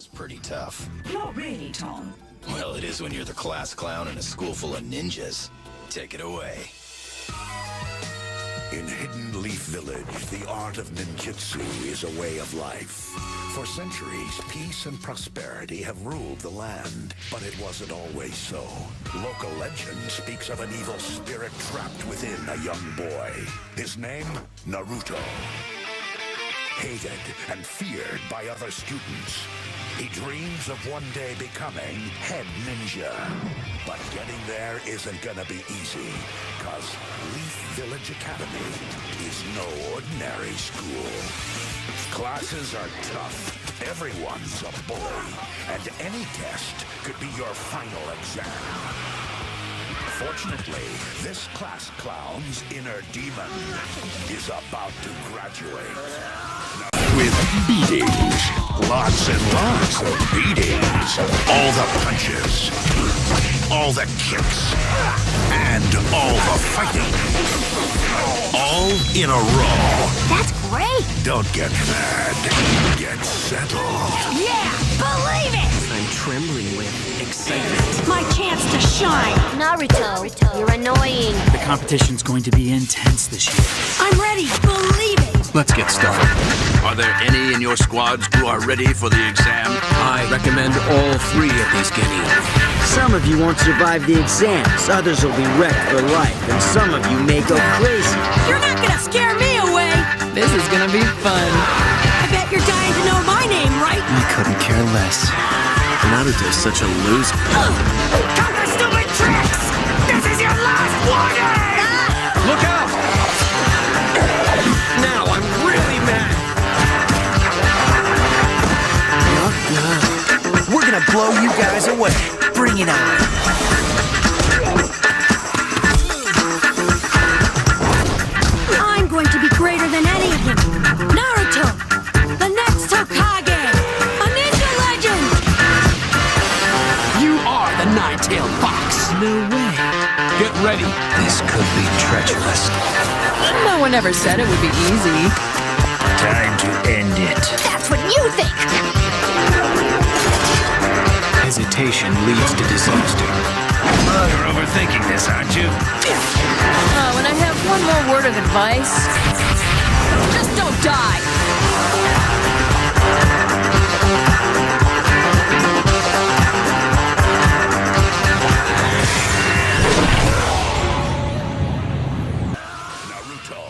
is pretty tough. Not really, Tom. Well, it is when you're the class clown in a school full of ninjas. Take it away. In Hidden Leaf Village, the art of ninjutsu is a way of life. For centuries, peace and prosperity have ruled the land, but it wasn't always so. Local legend speaks of an evil spirit trapped within a young boy. His name, Naruto. Hated and feared by other students. He dreams of one day becoming head ninja. But getting there isn't gonna be easy, cause Leaf Village Academy is no ordinary school. Classes are tough, everyone's a bully, and any test could be your final exam. Fortunately, this class clown's inner demon is about to graduate. With beatings, lots and lots of beatings, all the punches, all the kicks, and all the fighting, all in a row. That's great! Don't get mad, get settled. Yeah, believe it! I'm trembling with excitement. My chance to shine! Naruto, you're annoying. The competition's going to be intense this year. I'm ready, believe it! Let's get started. Are there any in your squads who are ready for the exam? I recommend all 3 of these get in. Some of you won't survive the exams, others will be wrecked for life, and some of you may go crazy. You're not gonna scare me away! This is gonna be fun. I bet you're dying to know my name, right? I couldn't care less. Naruto's such a loser. Cut the stupid tricks! This is your last warning! Look out! Now I'm really mad! We're gonna blow you guys away. Bring it on. I'm going to be greater than any of them. Naruto, the next Hokage, a ninja legend! You are the nine-tailed fox. No way. Get ready. This could be treacherous. No one ever said it would be easy. Time to end it. That's what you think! Hesitation leads to disaster. You're overthinking this, aren't you? And I have one more word of advice. Just don't die! Naruto,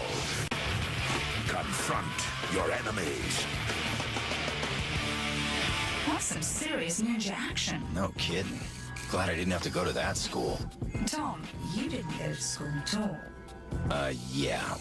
confront your enemies. That's some serious ninja action. No kidding. Glad I didn't have to go to that school. Tom, you didn't go to school at all. Yeah.